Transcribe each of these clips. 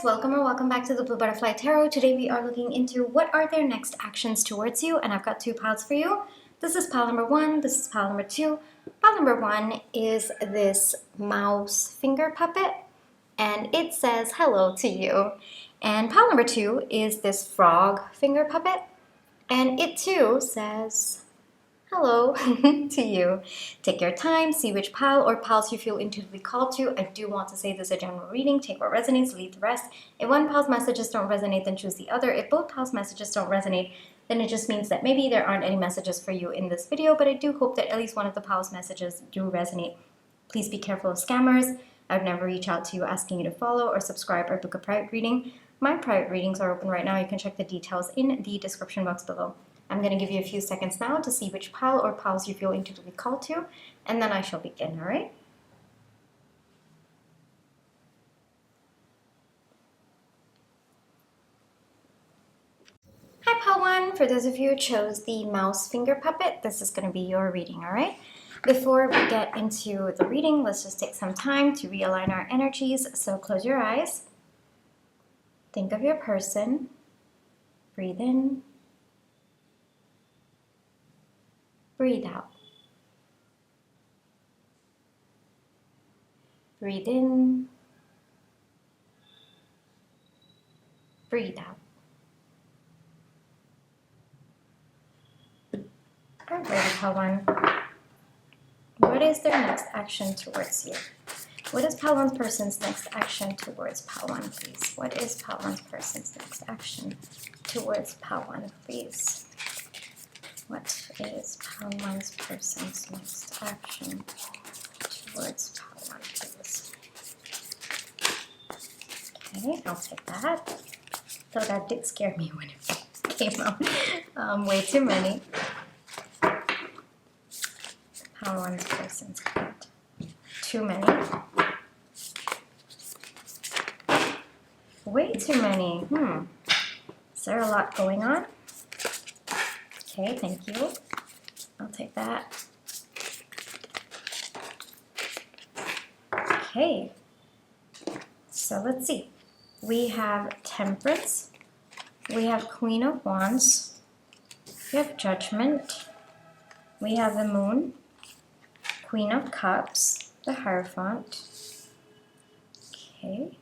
guys, welcome or welcome back to the Blue Butterfly Tarot. Today we are looking into what are their next actions towards you, and I've got two piles for you. This is pile number one, this is pile number two. Pile number one is this mouse finger puppet, and it says hello to you. And pile number two is this frog finger puppet, and it too says hello to you. Take your time, see which pile or piles you feel intuitively called to. I do want to say this is a general reading. Take what resonates, leave the rest. If one pile's messages don't resonate, then choose the other. If both piles' messages don't resonate, then it just means that maybe there aren't any messages for you in this video, but I do hope that at least one of the piles' messages do resonate. Please be careful of scammers. I would never reach out to you asking you to follow or subscribe or book a private reading. My private readings are open right now. You can check the details in the description box below. I'm going to give you a few seconds now to see which pile or piles you feel intuitively called to, and then I shall begin, all right? Hi, pile one. For those of you who chose the mouse finger puppet, this is going to be your reading, all right? Before we get into the reading, let's just take some time to realign our energies. So close your eyes. Think of your person. Breathe in. Breathe out. Breathe in. Breathe out. All right, pile one. What is their next action towards you? What is pile one person's next action towards pile one, please? What is pile one person's next action towards pile one, please? What is pile one's person's next action towards pile one, please? Okay, I'll take that. Though that did scare me when it came out. Way too many. Pile one's person's card. Too many. Way too many. Is there a lot going on? Okay, thank you. I'll take that. Okay, so let's see. We have Temperance. We have Queen of Wands. We have Judgment. We have the Moon. Queen of Cups. The Hierophant. Okay.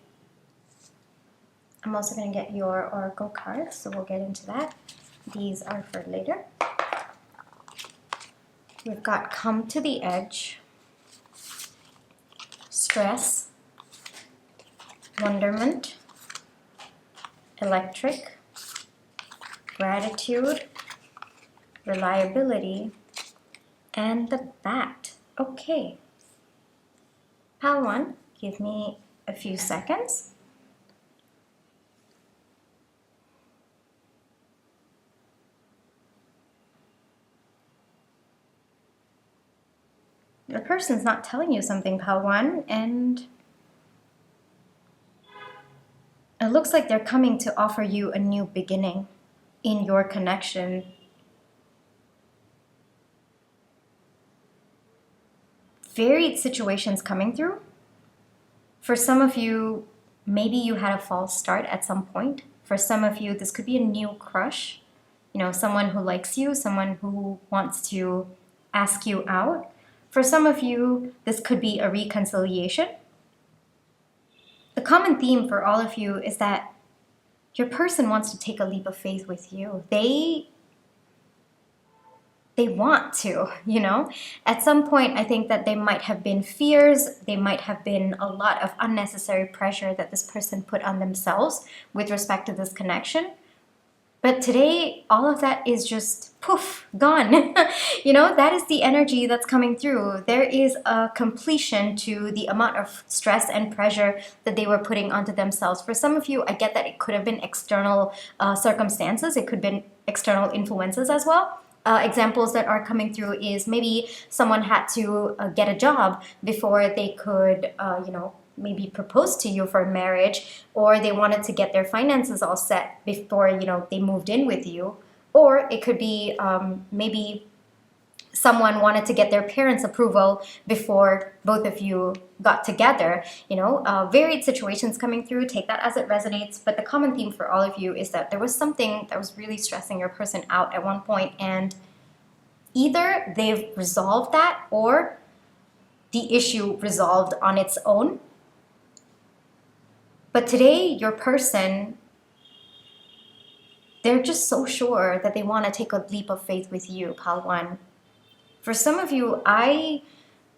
I'm also going to get your Oracle cards, so we'll get into that. These are for later. We've got Come to the Edge, Stress, Wonderment, Electric, Gratitude, Reliability, and the Bat. Okay. Pile one, give me a few seconds. The person's not telling you something, pile one, and it looks like they're coming to offer you a new beginning in your connection. Varied situations coming through. For some of you, maybe you had a false start at some point. For some of you, this could be a new crush. You know, someone who likes you, someone who wants to ask you out. For some of you, this could be a reconciliation. The common theme for all of you is that your person wants to take a leap of faith with you. They want to, you know. At some point, I think that there might have been fears, there might have been a lot of unnecessary pressure that this person put on themselves with respect to this connection. But today, all of that is just poof, gone. You know, that is the energy that's coming through. There is a completion to the amount of stress and pressure that they were putting onto themselves. For some of you, I get that it could have been external circumstances. It could have been external influences as well. Examples that are coming through is maybe someone had to get a job before they could, you know, maybe propose to you for marriage, or they wanted to get their finances all set before, you know, they moved in with you. Or it could be maybe someone wanted to get their parents' approval before both of you got together. Varied situations coming through. Take that as it resonates. But the common theme for all of you is that there was something that was really stressing your person out at one point, and either they've resolved that or the issue resolved on its own. But today, your person, they're just so sure that they want to take a leap of faith with you, Pal 1. For some of you, I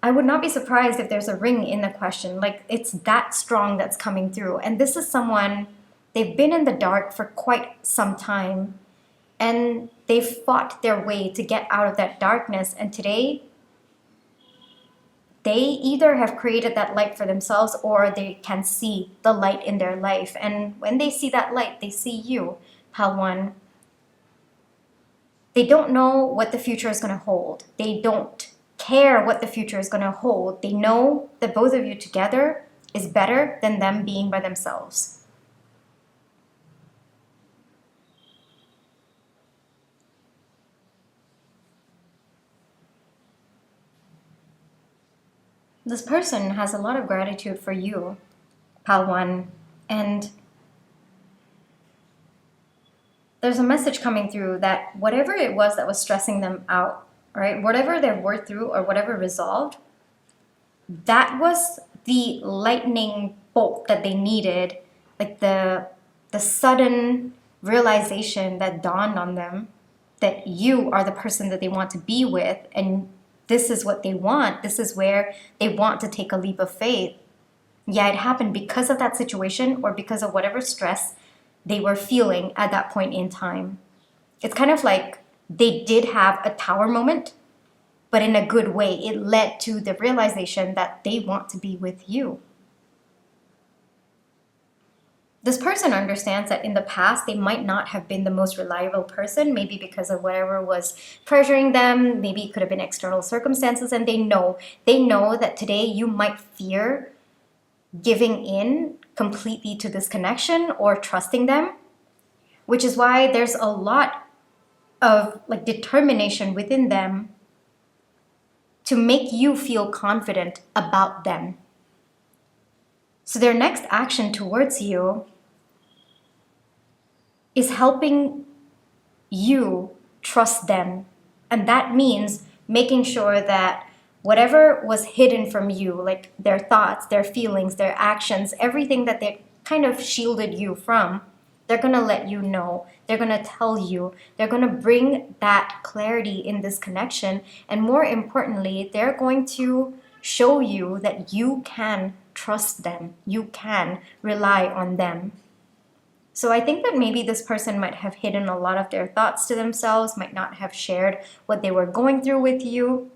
would not be surprised if there's a ring in the question. Like, it's that strong that's coming through. And this is someone, they've been in the dark for quite some time, and they've fought their way to get out of that darkness. And today, they either have created that light for themselves or they can see the light in their life. And when they see that light, they see you, Pal 1. They don't know what the future is going to hold. They don't care what the future is going to hold. They know that both of you together is better than them being by themselves. This person has a lot of gratitude for you, Pal 1, and there's a message coming through that whatever it was that was stressing them out, right? Whatever they've worked through or whatever resolved, that was the lightning bolt that they needed, like the sudden realization that dawned on them that you are the person that they want to be with, and this is what they want. This is where they want to take a leap of faith. Yeah, it happened because of that situation or because of whatever stress they were feeling at that point in time. It's kind of like they did have a tower moment, but in a good way. It led to the realization that they want to be with you. This person understands that in the past, they might not have been the most reliable person, maybe because of whatever was pressuring them. Maybe it could have been external circumstances, and they know that today you might fear giving in completely to this connection or trusting them, which is why there's a lot of determination within them to make you feel confident about them. So their next action towards you is helping you trust them. And that means making sure that whatever was hidden from you, like their thoughts, their feelings, their actions, everything that they kind of shielded you from, they're going to let you know. They're going to tell you. They're going to bring that clarity in this connection. And more importantly, they're going to show you that you can trust them. You can rely on them. So I think that maybe this person might have hidden a lot of their thoughts to themselves, might not have shared what they were going through with you.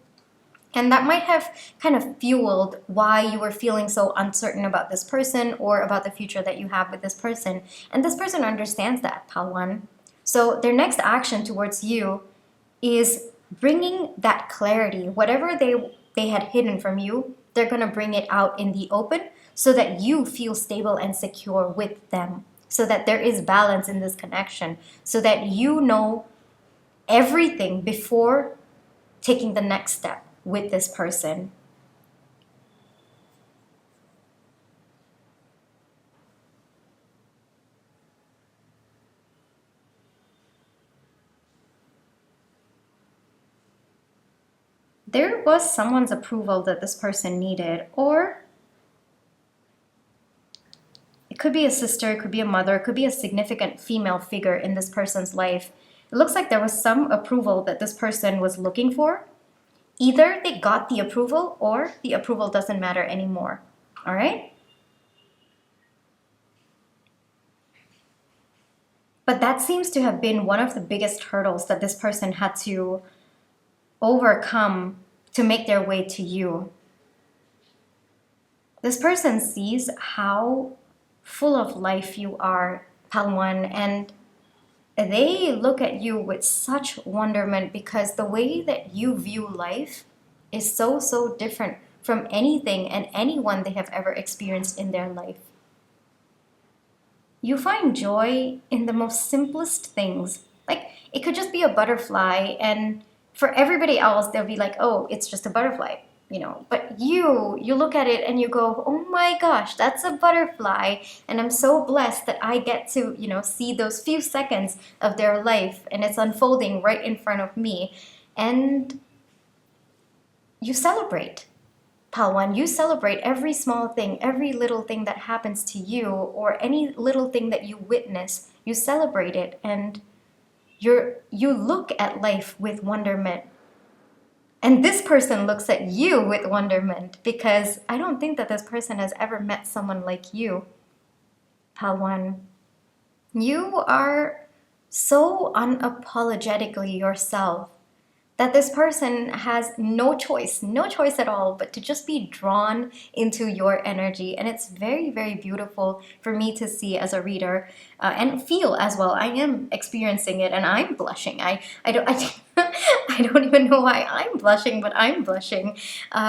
And that might have kind of fueled why you were feeling so uncertain about this person or about the future that you have with this person. And this person understands that, Pal 1. So their next action towards you is bringing that clarity. Whatever they had hidden from you, they're going to bring it out in the open so that you feel stable and secure with them, so that there is balance in this connection, so that you know everything before taking the next step with this person. There was someone's approval that this person needed, or it could be a sister, it could be a mother, it could be a significant female figure in this person's life. It looks like there was some approval that this person was looking for. Either they got the approval or the approval doesn't matter anymore. All right? But that seems to have been one of the biggest hurdles that this person had to overcome to make their way to you. This person sees how full of life you are, Pal 1, and they look at you with such wonderment because the way that you view life is so, so different from anything and anyone they have ever experienced in their life. You find joy in the most simplest things. Like, it could just be a butterfly, and for everybody else, they'll be like, oh, it's just a butterfly, you know. But you look at it and you go, oh my gosh, that's a butterfly. And I'm so blessed that I get to, you know, see those few seconds of their life and it's unfolding right in front of me. And you celebrate. Pal 1, you celebrate every small thing, every little thing that happens to you, or any little thing that you witness. You celebrate it, and you look at life with wonderment. And this person looks at you with wonderment, because I don't think that this person has ever met someone like you, Pal 1. You are so unapologetically yourself that this person has no choice at all, but to just be drawn into your energy. And it's very, very beautiful for me to see as a reader, and feel as well. I am experiencing it, and I'm blushing. I don't even know why I'm blushing, but I'm blushing,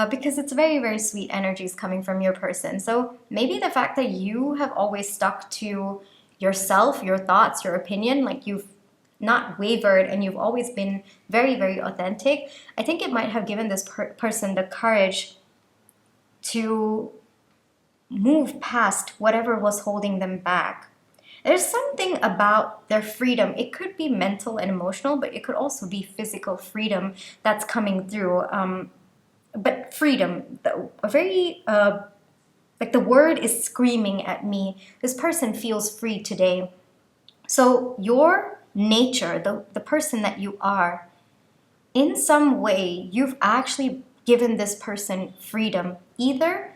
because it's very, very sweet energies coming from your person. So maybe the fact that you have always stuck to yourself, your thoughts, your opinion, like you've not wavered, and you've always been very, very authentic, I think it might have given this person the courage to move past whatever was holding them back. There's something about their freedom. It could be mental and emotional, but it could also be physical freedom that's coming through. But freedom, a very, like the word is screaming at me. This person feels free today. So your nature, the person that you are, in some way, you've actually given this person freedom. Either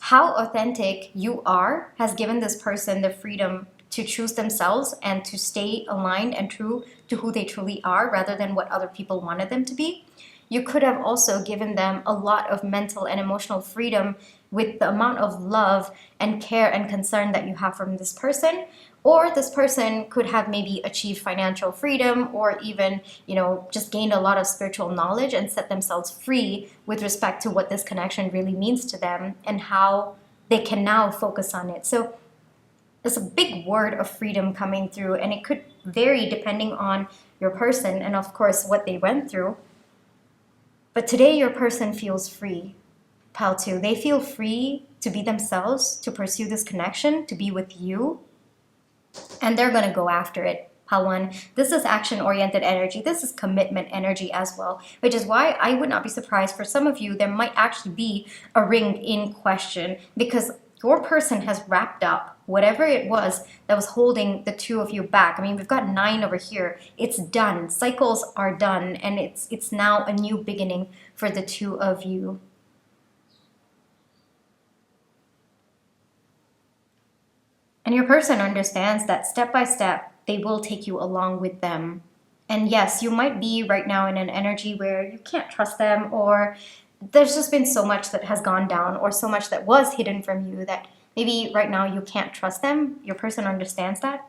how authentic you are has given this person the freedom to choose themselves and to stay aligned and true to who they truly are, rather than what other people wanted them to be. You could have also given them a lot of mental and emotional freedom with the amount of love and care and concern that you have from this person. Or this person could have maybe achieved financial freedom, or even, you know, just gained a lot of spiritual knowledge and set themselves free with respect to what this connection really means to them and how they can now focus on it. So there's a big word of freedom coming through, and it could vary depending on your person and, of course, what they went through. But today your person feels free, Pal 2. They feel free to be themselves, to pursue this connection, to be with you. And they're going to go after it, Pal 1. This is action-oriented energy. This is commitment energy as well, which is why I would not be surprised for some of you there might actually be a ring in question, because your person has wrapped up whatever it was that was holding the two of you back. I mean, we've got 9 over here. It's done. Cycles are done, and it's now a new beginning for the two of you. And your person understands that step by step, they will take you along with them. And yes, you might be right now in an energy where you can't trust them, or there's just been so much that has gone down, or so much that was hidden from you that maybe right now you can't trust them. Your person understands that.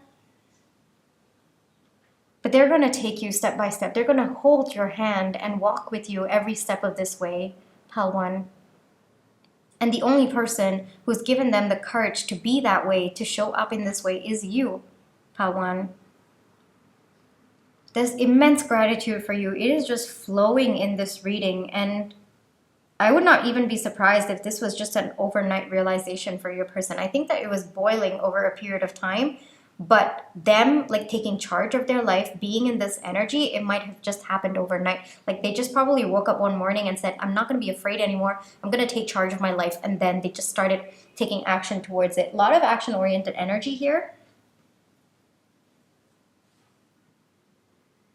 But they're going to take you step by step. They're going to hold your hand and walk with you every step of this way, Pal 1. And the only person who's given them the courage to be that way, to show up in this way, is you, Pal 1. There's immense gratitude for you. It is just flowing in this reading. And I would not even be surprised if this was just an overnight realization for your person. I think that it was boiling over a period of time. But them like taking charge of their life, being in this energy, it might have just happened overnight. Like they just probably woke up one morning and said, I'm not going to be afraid anymore. I'm going to take charge of my life. And then they just started taking action towards it. A lot of action-oriented energy here.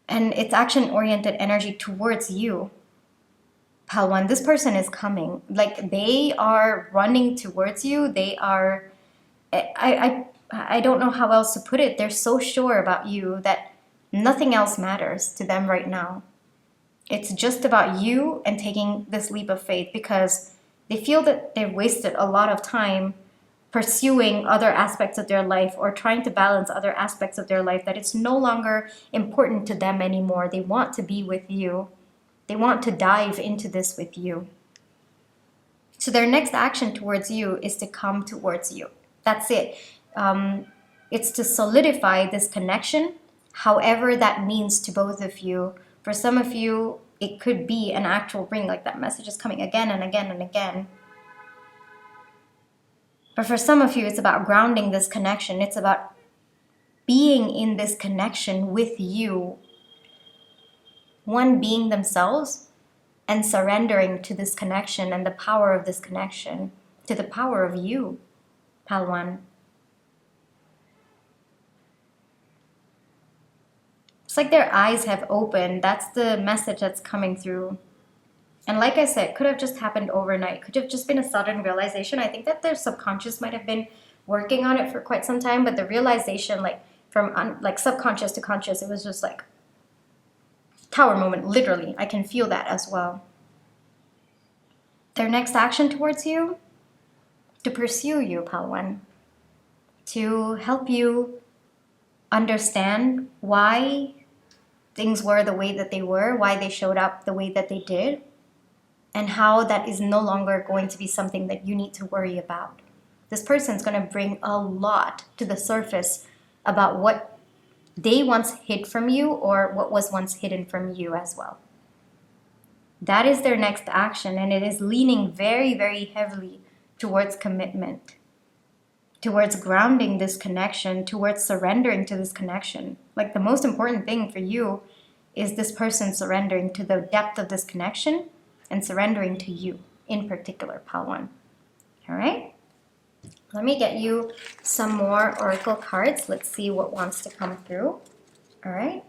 And it's action-oriented energy towards you, Pal 1. This person is coming. Like they are running towards you. They are... I don't know how else to put it. They're so sure about you that nothing else matters to them right now. It's just about you and taking this leap of faith, because they feel that they've wasted a lot of time pursuing other aspects of their life or trying to balance other aspects of their life, that it's no longer important to them anymore. They want to be with you. They want to dive into this with you. So their next action towards you is to come towards you. That's it. It's to solidify this connection, however that means to both of you. For some of you, it could be an actual ring, like that message is coming again and again and again. But for some of you, it's about grounding this connection. It's about being in this connection with you. One, being themselves and surrendering to this connection and the power of this connection, to the power of you, Pal 1. It's like their eyes have opened. That's the message that's coming through. And like I said, could have just happened overnight. Could have just been a sudden realization. I think that their subconscious might have been working on it for quite some time, but the realization, like from like subconscious to conscious, it was just like tower moment, literally. I can feel that as well. Their next action towards you, to pursue you, Pal 1, to help you understand why things were the way that they were, why they showed up the way that they did, and how that is no longer going to be something that you need to worry about. This person's going to bring a lot to the surface about what they once hid from you or what was once hidden from you as well. That is their next action, and it is leaning very, very heavily towards commitment, towards grounding this connection, towards surrendering to this connection. Like the most important thing for you is this person surrendering to the depth of this connection and surrendering to you in particular, Pal 1. All right? Let me get you some more oracle cards. Let's see what wants to come through. All right?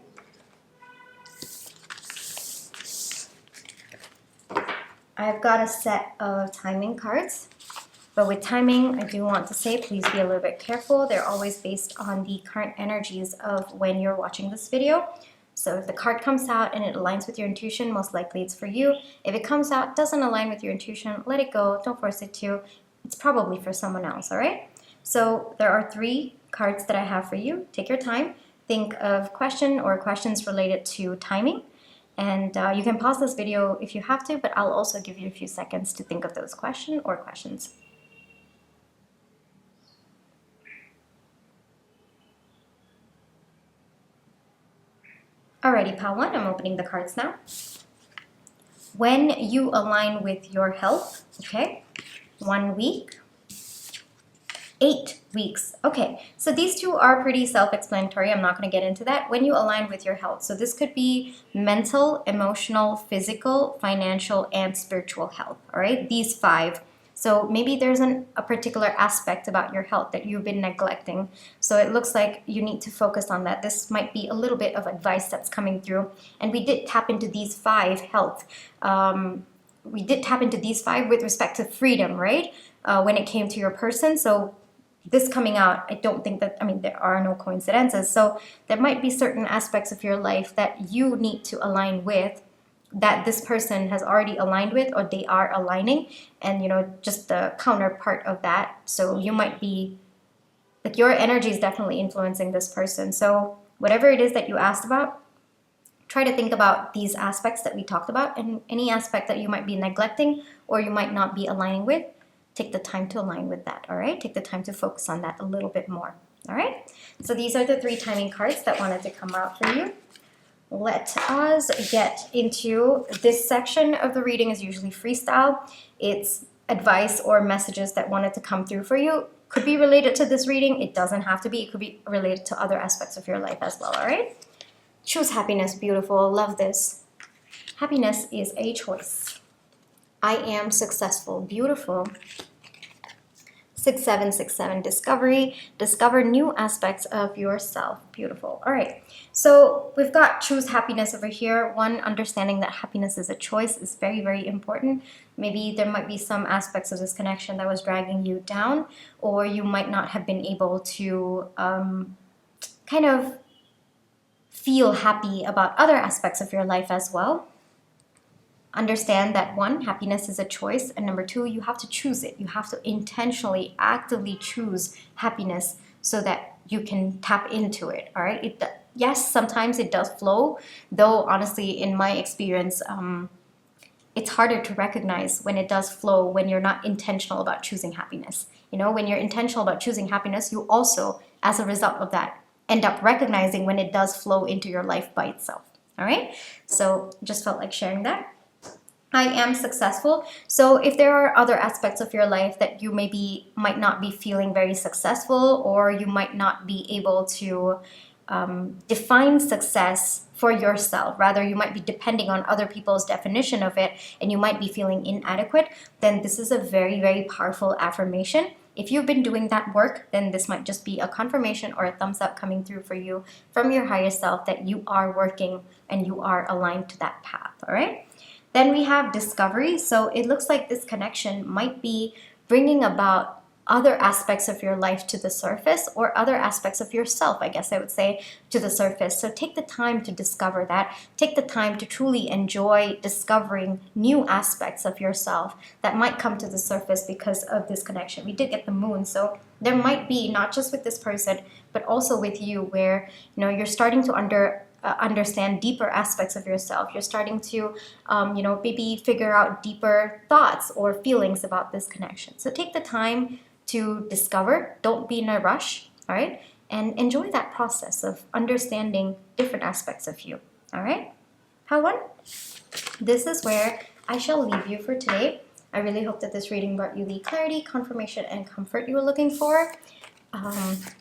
I've got a set of timing cards. But with timing, I do want to say, please be a little bit careful. They're always based on the current energies of when you're watching this video. So if the card comes out and it aligns with your intuition, most likely it's for you. If it comes out, doesn't align with your intuition, let it go. Don't force it to. It's probably for someone else, all right? So there are 3 cards that I have for you. Take your time. Think of question or questions related to timing. And you can pause this video if you have to, but I'll also give you a few seconds to think of those questions or questions. Alrighty, Pal 1, I'm opening the cards now. When you align with your health, okay, 1 week, 8 weeks. Okay, so these 2 are pretty self-explanatory. I'm not going to get into that. When you align with your health, so this could be mental, emotional, physical, financial, and spiritual health, all right, these 5. So maybe there's a particular aspect about your health that you've been neglecting. So it looks like you need to focus on that. This might be a little bit of advice that's coming through. And we did tap into these 5 health. We did tap into these 5 with respect to freedom, right? When it came to your person. So this coming out, I don't think that, I mean, there are no coincidences. So there might be certain aspects of your life that you need to align with, that this person has already aligned with, or they are aligning, and you know, just the counterpart of that. So you might be like, your energy is definitely influencing this person. So whatever it is that you asked about, try to think about these aspects that we talked about, and any aspect that you might be neglecting or you might not be aligning with, take the time to align with that. All right, take the time to focus on that a little bit more. All right, so these are the 3 timing cards that wanted to come out for you. Let us get into this section of the reading. Is usually freestyle. It's advice or messages that wanted to come through for you. Could be related to this reading. It doesn't have to be. It could be related to other aspects of your life as well, all right? Choose happiness. Beautiful. Love this. Happiness is a choice. I am successful. Beautiful. 6767, discovery. Discover new aspects of yourself. Beautiful. All right. So we've got choose happiness over here. 1, understanding that happiness is a choice is very, very important. Maybe there might be some aspects of this connection that was dragging you down, or you might not have been able to kind of feel happy about other aspects of your life as well. Understand that 1, happiness is a choice, and number 2, you have to choose it. You have to intentionally, actively choose happiness so that you can tap into it, all right? Yes, sometimes it does flow, though honestly, in my experience, it's harder to recognize when it does flow when you're not intentional about choosing happiness. You know, when you're intentional about choosing happiness, you also, as a result of that, end up recognizing when it does flow into your life by itself. All right, so just felt like sharing that. I am successful. So if there are other aspects of your life that you might not be feeling very successful, or you might not be able to define success for yourself, rather you might be depending on other people's definition of it, and you might be feeling inadequate, then this is a very, very powerful affirmation. If you've been doing that work, then this might just be a confirmation or a thumbs up coming through for you from your higher self that you are working and you are aligned to that path, all right? Then we have discovery. So it looks like this connection might be bringing about other aspects of your life to the surface, or other aspects of yourself, I guess I would say, to the surface. So take the time to discover that. Take the time to truly enjoy discovering new aspects of yourself that might come to the surface because of this connection. We did get the moon, so there might be, not just with this person, but also with you, where you're starting to understand deeper aspects of yourself. You're starting to, maybe figure out deeper thoughts or feelings about this connection. So take the time to discover. Don't be in a rush, all right? And enjoy that process of understanding different aspects of you, all right? Pile 1, this is where I shall leave you for today. I really hope that this reading brought you the clarity, confirmation, and comfort you were looking for.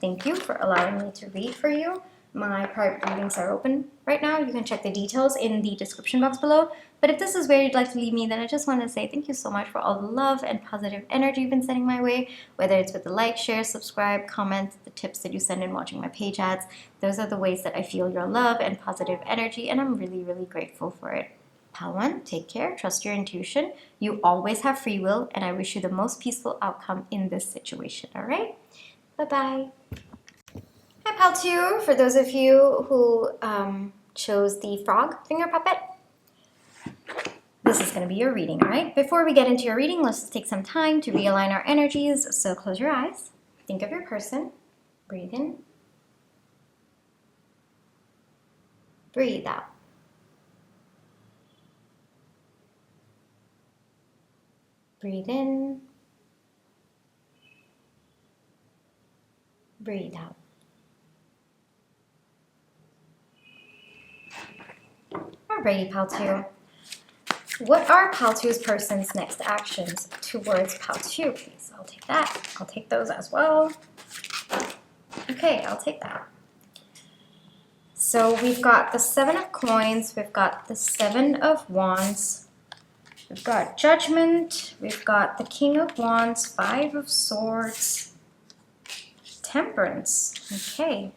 Thank you for allowing me to read for you. My private readings are open right now. You can check the details in the description box below. But if this is where you'd like to leave me, then I just want to say thank you so much for all the love and positive energy you've been sending my way, whether it's with the like, share, subscribe, comment, the tips that you send in watching my page ads. Those are the ways that I feel your love and positive energy, and I'm really, really grateful for it. Pile 1, take care, trust your intuition. You always have free will, and I wish you the most peaceful outcome in this situation, all right? Bye-bye. Hi, Pile 2. For those of you who chose the frog finger puppet, this is going to be your reading, all right? Before we get into your reading, let's just take some time to realign our energies. So close your eyes. Think of your person. Breathe in. Breathe out. Breathe in. Breathe out. Alrighty, Pile 2. What are Pile 2's person's next actions towards Pile 2, please? I'll take that. I'll take those as well. Okay, I'll take that. So we've got the 7 of coins. We've got the 7 of wands. We've got judgment. We've got the King of wands, 5 of swords, temperance. Okay.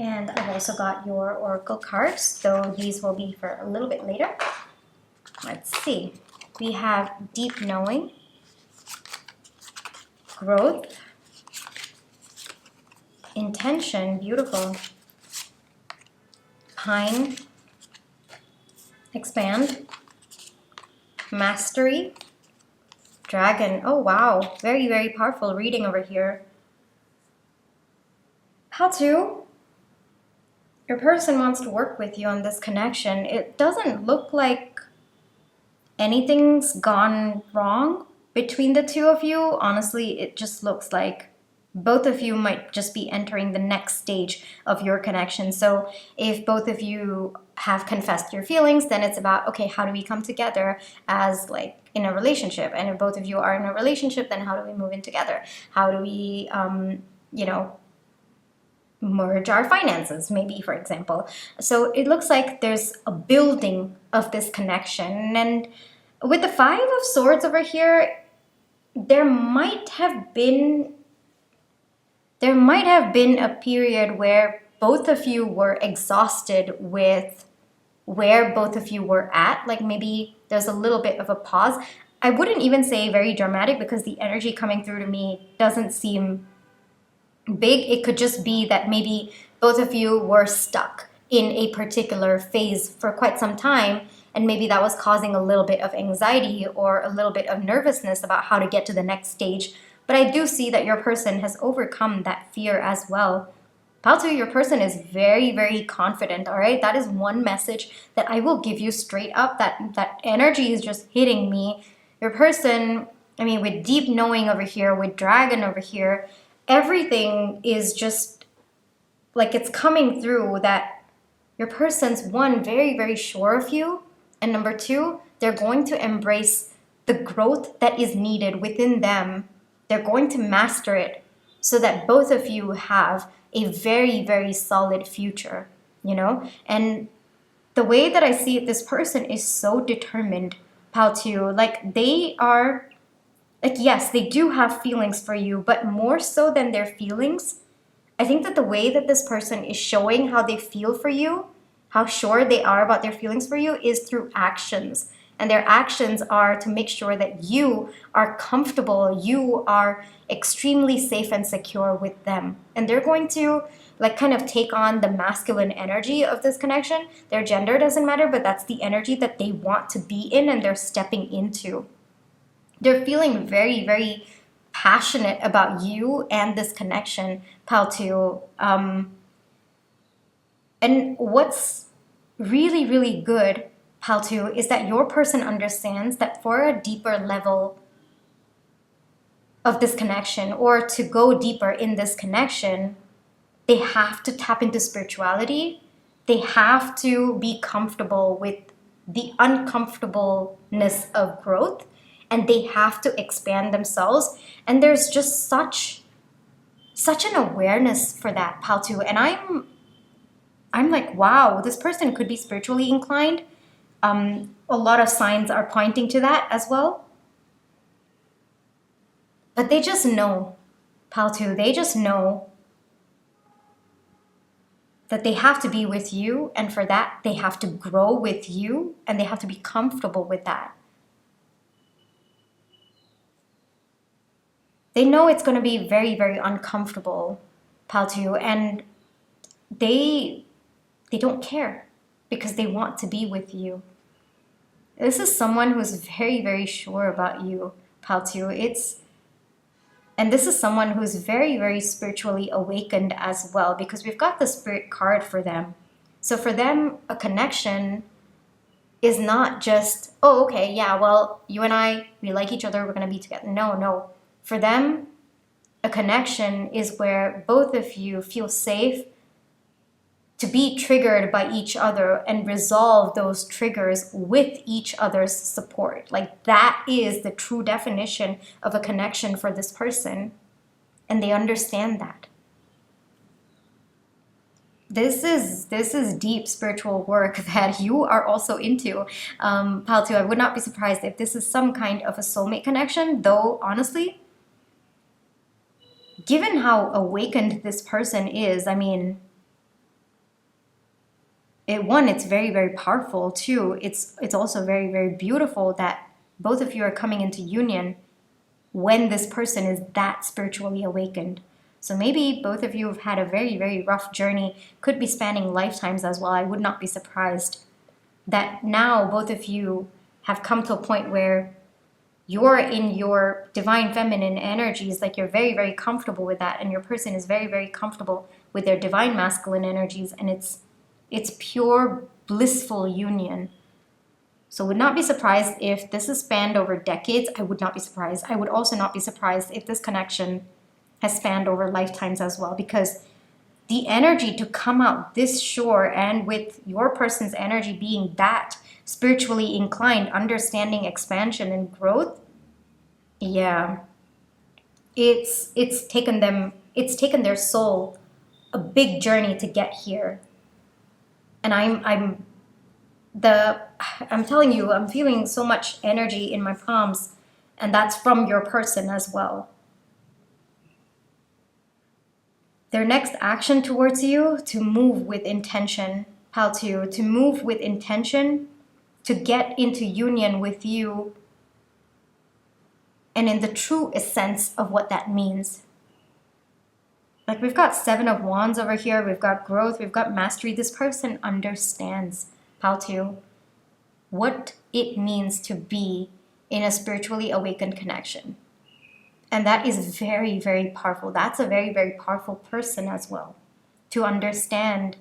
And I've also got your oracle cards, though these will be for a little bit later. Let's see. We have deep knowing, growth, intention, beautiful, pine, expand, mastery, dragon. Oh wow, very, very powerful reading over here. Pile 2. Your person wants to work with you on this connection. It doesn't look like anything's gone wrong between the two of you. Honestly, it just looks like both of you might just be entering the next stage of your connection. So if both of you have confessed your feelings, then it's about, okay, how do we come together as like in a relationship? And if both of you are in a relationship, then how do we move in together? How do we, merge our finances, maybe, for example. So it looks like there's a building of this connection. And with the 5 of swords over here, there might have been a period where both of you were exhausted with where both of you were at. Like maybe there's a little bit of a pause. I wouldn't even say very dramatic, because the energy coming through to me doesn't seem big. It could just be that maybe both of you were stuck in a particular phase for quite some time, and maybe that was causing a little bit of anxiety or a little bit of nervousness about how to get to the next stage. But I do see that your person has overcome that fear as well. Pile 2, your person is very, very confident, all right? That is one message that I will give you straight up. That energy is just hitting me. Your person, I mean, with deep knowing over here, with dragon over here, everything is just like it's coming through that your person's, one, very, very sure of you, and number two, they're going to embrace the growth that is needed within them. They're going to master it so that both of you have a very, very solid future, you know? And the way that I see it, this person is so determined, Paltu. Like they are, like, yes, they do have feelings for you, but more so than their feelings, I think that the way that this person is showing how they feel for you, how sure they are about their feelings for you, is through actions. And their actions are to make sure that you are comfortable, you are extremely safe and secure with them. And they're going to like kind of take on the masculine energy of this connection. Their gender doesn't matter, but that's the energy that they want to be in and they're stepping into. They're feeling very, very passionate about you and this connection, Paltu. And what's really, really good, Paltu, is that your person understands that for a deeper level of this connection, or to go deeper in this connection, they have to tap into spirituality. They have to be comfortable with the uncomfortableness of growth, and they have to expand themselves. And there's just such an awareness for that, Paltu. And I'm like, wow, this person could be spiritually inclined. A lot of signs are pointing to that as well. But they just know, Paltu, they just know that they have to be with you, and for that, they have to grow with you, and they have to be comfortable with that. They know it's going to be very, very uncomfortable, Paltu, and they don't care because they want to be with you. This is someone who's very, very sure about you, Paltu. And this is someone who's very, very spiritually awakened as well, because we've got the spirit card for them. So for them, a connection is not just, oh, okay, yeah, well, you and I, we like each other, we're going to be together. No. For them, a connection is where both of you feel safe to be triggered by each other and resolve those triggers with each other's support. Like that is the true definition of a connection for this person. And they understand that. This is deep spiritual work that you are also into, Paltu. I would not be surprised if this is some kind of a soulmate connection, though honestly, given how awakened this person is, I mean, it's very, very powerful too. It's also very, very beautiful that both of you are coming into union when this person is that spiritually awakened. So maybe both of you have had a very, very rough journey, could be spanning lifetimes as well. I would not be surprised that now both of you have come to a point where you're in your divine feminine energies, like you're very, very comfortable with that, and your person is very, very comfortable with their divine masculine energies, and it's pure blissful union. So would not be surprised if this is spanned over decades. I would not be surprised. I would also not be surprised if this connection has spanned over lifetimes as well, because the energy to come out this sure, and with your person's energy being that spiritually inclined, understanding expansion and growth, yeah, it's taken their soul a big journey to get here. And I'm telling you, I'm feeling so much energy in my palms, and that's from your person as well. Their next action towards you, to move with intention, Paltu, to move with intention, to get into union with you, and in the true essence of what that means. Like we've got 7 of Wands over here, we've got growth, we've got mastery. This person understands, Paltu, what it means to be in a spiritually awakened connection. And that is very, very powerful. That's a very, very powerful person as well, to understand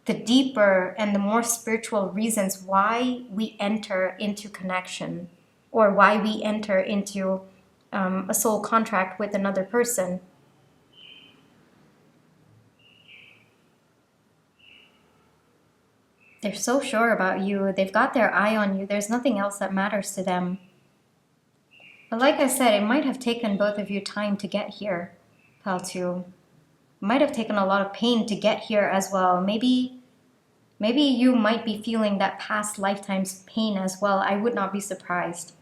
the deeper and the more spiritual reasons why we enter into connection, or why we enter into a soul contract with another person. They're so sure about you. They've got their eye on you. There's nothing else that matters to them. But like I said, it might have taken both of you time to get here, pal 2. It might have taken a lot of pain to get here as well. Maybe you might be feeling that past lifetime's pain as well. I would not be surprised.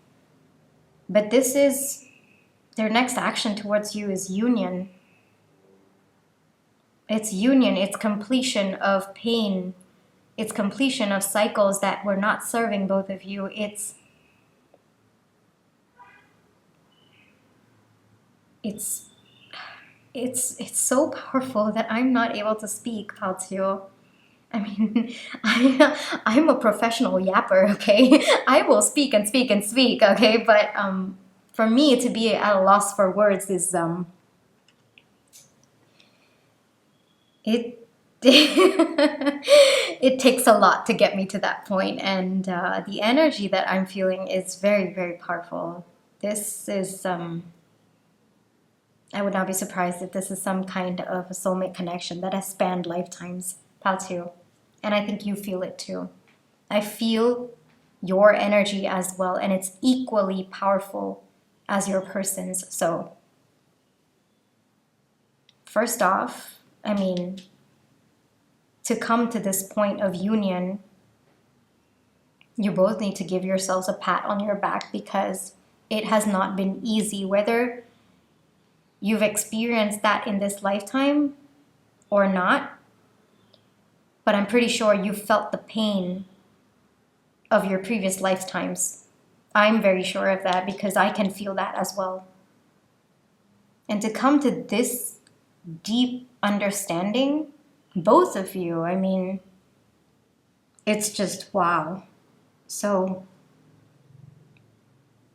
But this is, their next action towards you is union. It's union, it's completion of pain. It's completion of cycles that were not serving both of you. It's so powerful that I'm not able to speak, pal 2. I mean, I'm a professional yapper, okay? I will speak and speak and speak, okay? But for me to be at a loss for words is it it takes a lot to get me to that point, and the energy that I'm feeling is very, very powerful. This is I would not be surprised if this is some kind of a soulmate connection that has spanned lifetimes, pal 2. And I think you feel it too. I feel your energy as well, and it's equally powerful as your person's. So, first off, I mean, to come to this point of union, you both need to give yourselves a pat on your back, because it has not been easy, whether you've experienced that in this lifetime or not. But I'm pretty sure you felt the pain of your previous lifetimes. I'm very sure of that, because I can feel that as well. And to come to this deep understanding, both of you, I mean, it's just wow. So,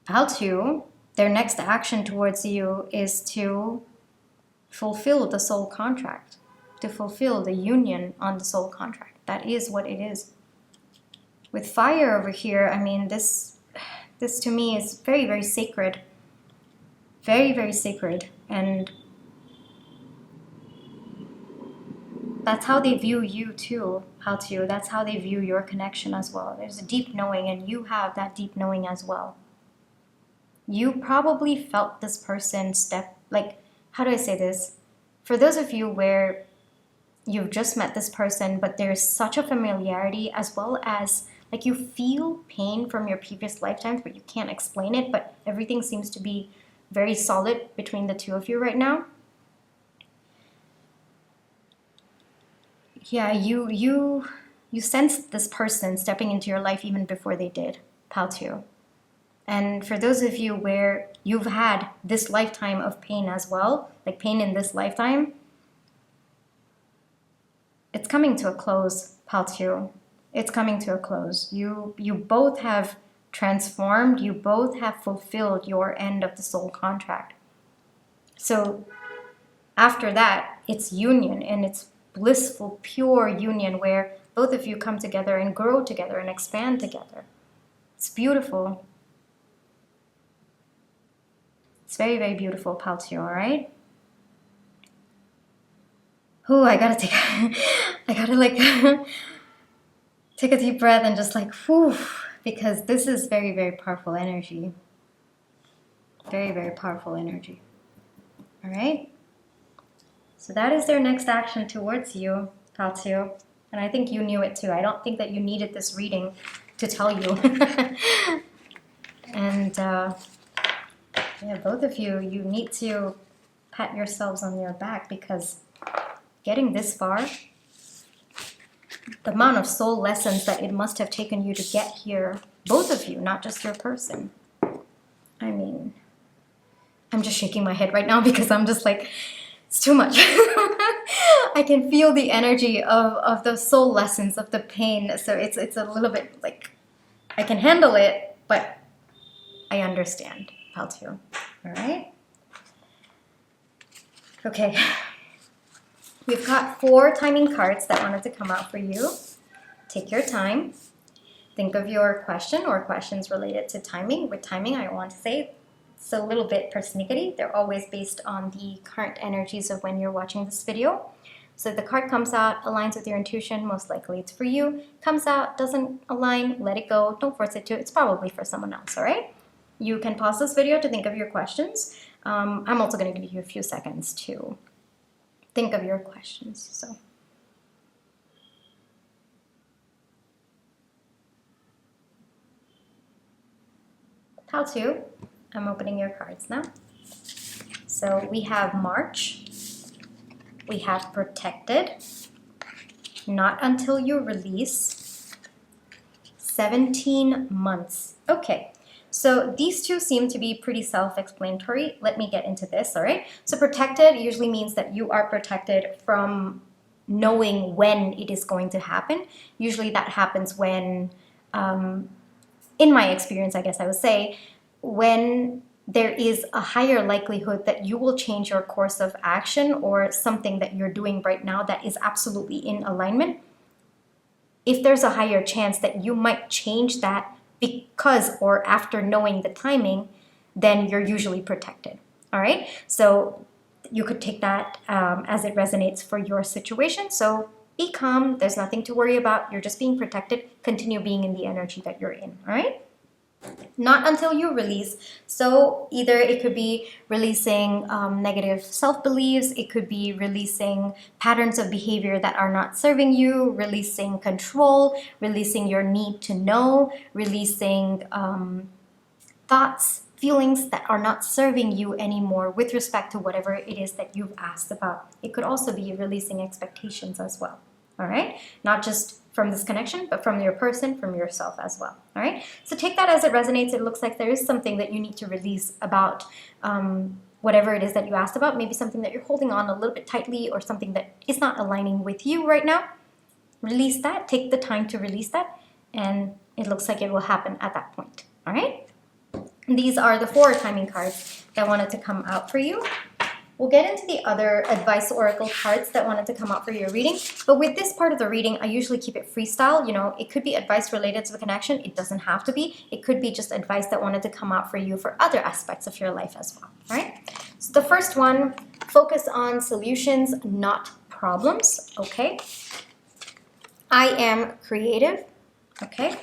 pal 2, their next action towards you is to fulfill the soul contract, to fulfill the union on the soul contract. That is what it is. With fire over here, I mean, this to me is very, very sacred. Very, very sacred. And that's how they view you too, pal 2. That's how they view your connection as well. There's a deep knowing, and you have that deep knowing as well. You probably felt this person step, like, how do I say this? For those of you where you've just met this person, but there's such a familiarity, as well as, like, you feel pain from your previous lifetimes, but you can't explain it, but everything seems to be very solid between the two of you right now. Yeah, you sensed this person stepping into your life even before they did, pal 2. And for those of you where you've had this lifetime of pain as well, like pain in this lifetime, it's coming to a close, pal 2. It's coming to a close. You both have transformed. You both have fulfilled your end of the soul contract. So after that, it's union, and it's blissful, pure union where both of you come together and grow together and expand together. It's beautiful. It's very, very beautiful, pal 2, all right? Oh, I gotta take a deep breath and just like, whew, because this is very, very powerful energy. Very, very powerful energy. All right? So that is their next action towards you, pal 2. And I think you knew it too. I don't think that you needed this reading to tell you. And yeah, both of you, you need to pat yourselves on your back, because getting this far, the amount of soul lessons that it must have taken you to get here, both of you, not just your person. I mean, I'm just shaking my head right now, because I'm just like, it's too much. I can feel the energy of the soul lessons, of the pain. So it's a little bit like, I can handle it, but I understand, pal 2. All right? Okay. We've got 4 timing cards that wanted to come out for you. Take your time. Think of your question or questions related to timing. With timing, I want to say it's a little bit persnickety. They're always based on the current energies of when you're watching this video. So if the card comes out, aligns with your intuition, most likely it's for you. Comes out, doesn't align, let it go. Don't force it to. It's probably for someone else, all right? You can pause this video to think of your questions. I'm also going to give you a few seconds to think of your questions. So. How to? I'm opening your cards now. So we have March, we have Protected, Not Until You Release, 17 months. Okay, so these two seem to be pretty self-explanatory. Let me get into this, all right? So Protected usually means that you are protected from knowing when it is going to happen. Usually that happens when, in my experience, I guess I would say, when there is a higher likelihood that you will change your course of action or something that you're doing right now that is absolutely in alignment. If there's a higher chance that you might change that because or after knowing the timing, then you're usually protected. All right, so you could take that as it resonates for your situation. So be calm, there's nothing to worry about, you're just being protected. Continue being in the energy that you're in, all right? Not until you release. So either it could be releasing negative self-beliefs, it could be releasing patterns of behavior that are not serving you, releasing control, releasing your need to know, releasing thoughts, feelings that are not serving you anymore with respect to whatever it is that you've asked about. It could also be releasing expectations as well, all right? Not just from this connection, but from your person, from yourself as well, all right? So take that as it resonates. It looks like there is something that you need to release about whatever it is that you asked about, maybe something that you're holding on a little bit tightly or something that is not aligning with you right now. Release that, take the time to release that, and it looks like it will happen at that point, all right? These are the 4 timing cards that wanted to come out for you. We'll get into the other advice oracle cards that wanted to come out for your reading. But with this part of the reading, I usually keep it freestyle. You know, it could be advice related to the connection. It doesn't have to be. It could be just advice that wanted to come out for you for other aspects of your life as well. All right. So the first one, focus on solutions, not problems. Okay. I am creative. Okay.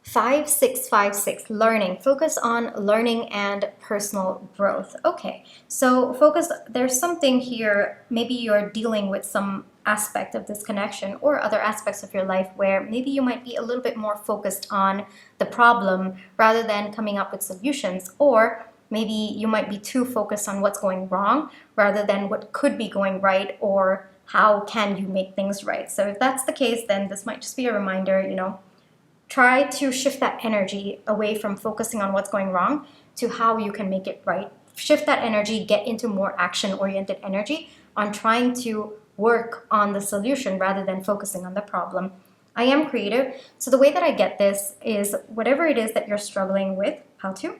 5656, learning. Focus on learning and personal growth. Okay, so focus, there's something here, maybe you're dealing with some aspect of this connection or other aspects of your life where maybe you might be a little bit more focused on the problem rather than coming up with solutions, or maybe you might be too focused on what's going wrong rather than what could be going right or how can you make things right. So if that's the case, then this might just be a reminder, you know, try to shift that energy away from focusing on what's going wrong to how you can make it right. Shift that energy, get into more action-oriented energy on trying to work on the solution rather than focusing on the problem. I am creative, so the way that I get this is whatever it is that you're struggling with, how to,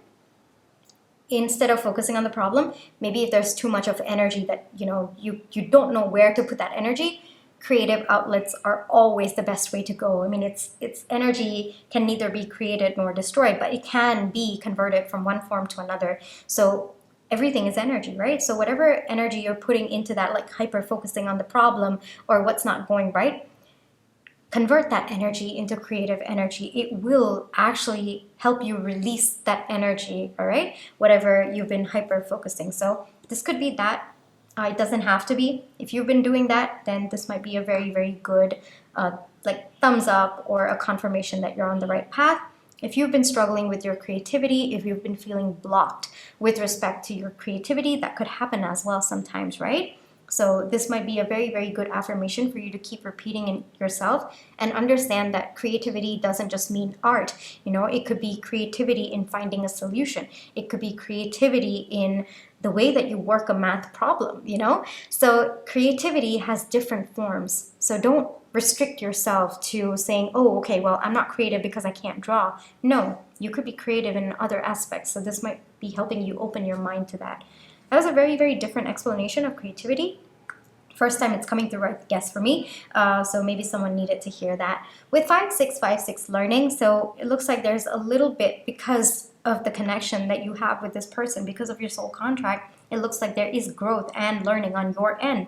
instead of focusing on the problem, maybe if there's too much of energy that you don't know where to put that energy, creative outlets are always the best way to go. I mean, it's energy can neither be created nor destroyed, but it can be converted from one form to another. So everything is energy, right? So whatever energy you're putting into that, like hyper focusing on the problem or what's not going right, convert that energy into creative energy. It will actually help you release that energy, all right? Whatever you've been hyper focusing. So this could be that. It doesn't have to be. If you've been doing that, then this might be a very, very good like thumbs up or a confirmation that you're on the right path. If you've been struggling with your creativity, if you've been feeling blocked with respect to your creativity, that could happen as well sometimes, right? So this might be a very, very good affirmation for you to keep repeating in yourself and understand that creativity doesn't just mean art. You know, it could be creativity in finding a solution. It could be creativity in the way that you work a math problem, you know? So creativity has different forms. So don't restrict yourself to saying, oh, okay, well, I'm not creative because I can't draw. No, you could be creative in other aspects. So this might be helping you open your mind to that. That was a very, very different explanation of creativity. First time it's coming through, I guess, for me. So maybe someone needed to hear that. With 5656 learning, so it looks like there's a little bit, because of the connection that you have with this person, because of your soul contract, it looks like there is growth and learning on your end.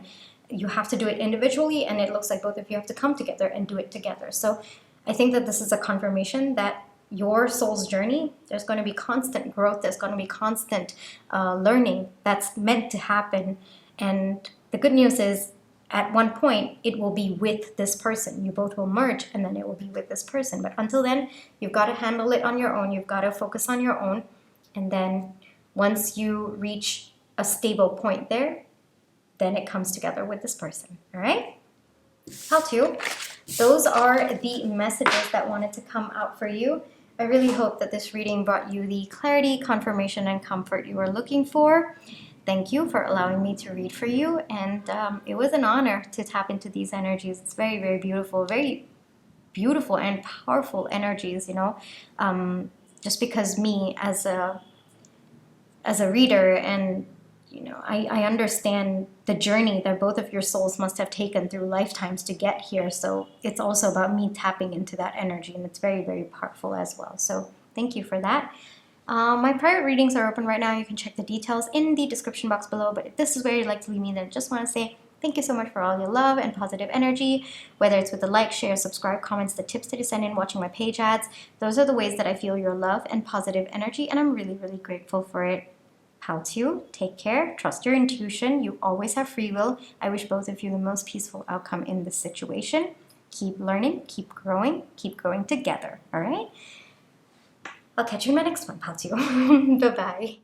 you have to do it individually, and it looks like both of you have to come together and do it together. So I think that this is a confirmation that your soul's journey, there's going to be constant growth, there's going to be constant learning that's meant to happen. And the good news is, at one point, it will be with this person. You both will merge, and then it will be with this person. But until then, you've got to handle it on your own. You've got to focus on your own. And then once you reach a stable point there, then it comes together with this person. All right? How to? Those are the messages that wanted to come out for you. I really hope that this reading brought you the clarity, confirmation, and comfort you were looking for. Thank you for allowing me to read for you, and it was an honor to tap into these energies. It's very, very beautiful and powerful energies, you know. Just because me as a reader, and you know, I understand the journey that both of your souls must have taken through lifetimes to get here. So it's also about me tapping into that energy, and it's very, very powerful as well. So thank you for that. My private readings are open right now. You can check the details in the description box below. But if this is where you'd like to leave me, then I just want to say thank you so much for all your love and positive energy, whether it's with the like, share, subscribe, comments, the tips that you send in, watching my page ads. Those are the ways that I feel your love and positive energy, and I'm really, really grateful for it. How to? Take care, trust your intuition, you always have free will. I wish both of you the most peaceful outcome in this situation. Keep learning, keep growing together, all right? I'll catch you in my next one, Pal. Bye-bye.